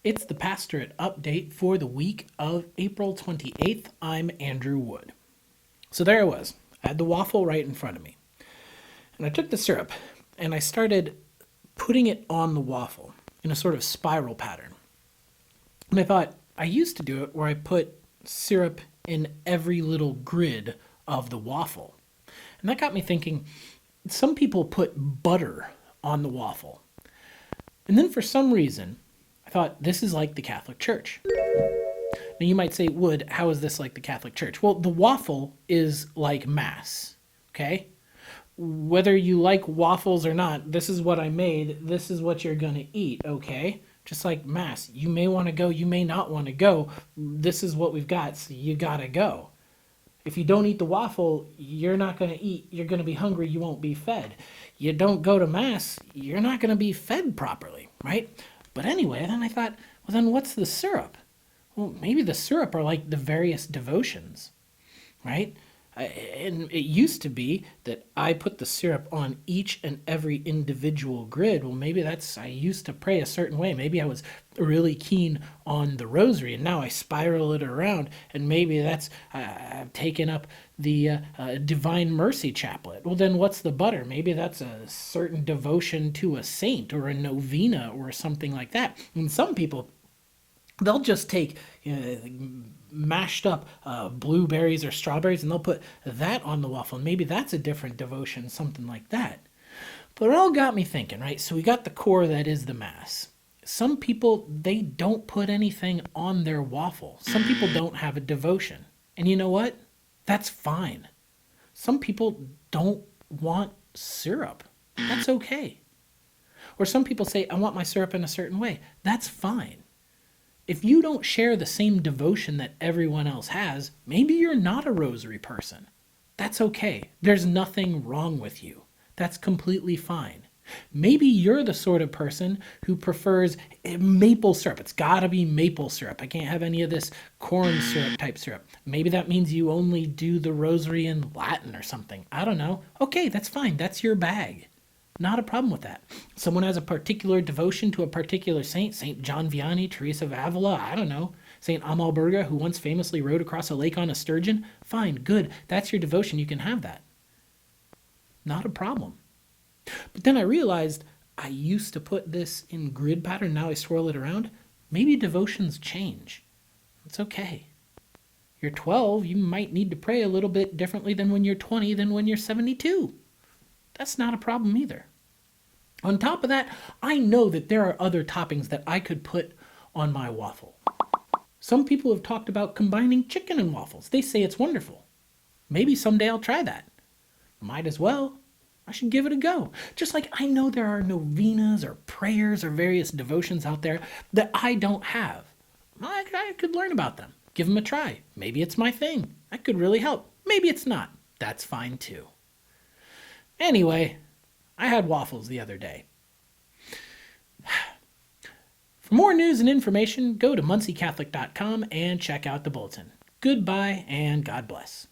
It's the pastorate update for the week of April 28th. I'm Andrew Wood. So there I was. I had the waffle right in front of me. And I took the syrup and I started putting it on the waffle in a sort of spiral pattern. And I thought, I used to do it where I put syrup in every little grid of the waffle. And that got me thinking, some people put butter on the waffle. And then for some reason, I thought, this is like the Catholic Church. Now you might say, Wood, how is this like the Catholic Church? Well, the waffle is like Mass, okay? Whether you like waffles or not, this is what I made. This is what you're going to eat, okay? Just like Mass. You may want to go, you may not want to go. This is what we've got, so you got to go. If you don't eat the waffle, you're not going to eat. You're going to be hungry. You won't be fed. You don't go to Mass, you're not going to be fed properly, right? But anyway, then I thought, well, then what's the syrup? Well, maybe the syrup are like the various devotions, right? And it used to be that I put the syrup on each and every individual grid. Well, maybe I used to pray a certain way. Maybe I was really keen on the rosary, and now I spiral it around, and maybe I've taken up the Divine Mercy Chaplet. Well, then what's the butter? Maybe that's a certain devotion to a saint or a novena or something like that. And some people, they'll just take mashed up blueberries or strawberries and they'll put that on the waffle. And maybe that's a different devotion, something like that. But it all got me thinking, right? So we got the core that is the Mass. Some people, they don't put anything on their waffle. Some people don't have a devotion. And you know what? That's fine. Some people don't want syrup. That's okay. Or some people say, I want my syrup in a certain way. That's fine. If you don't share the same devotion that everyone else has, maybe you're not a rosary person. That's okay. There's nothing wrong with you. That's completely fine. Maybe you're the sort of person who prefers maple syrup. It's got to be maple syrup. I can't have any of this corn syrup type syrup. Maybe that means you only do the rosary in Latin or something. I don't know. Okay, that's fine. That's your bag. Not a problem with that. Someone has a particular devotion to a particular saint, St. John Vianney, Teresa of Avila, I don't know, St. Amalberga, who once famously rode across a lake on a sturgeon. Fine, good. That's your devotion. You can have that. Not a problem. But then I realized I used to put this in grid pattern. Now I swirl it around. Maybe devotions change. It's okay. You're 12, you might need to pray a little bit differently than when you're 20, than when you're 72. That's not a problem either. On top of that, I know that there are other toppings that I could put on my waffle. Some people have talked about combining chicken and waffles. They say it's wonderful. Maybe someday I'll try that. Might as well. I should give it a go. Just like I know there are novenas or prayers or various devotions out there that I don't have. I could learn about them. Give them a try. Maybe it's my thing. That could really help. Maybe it's not. That's fine too. Anyway, I had waffles the other day. For more news and information, go to munciecatholic.com and check out the bulletin. Goodbye and God bless.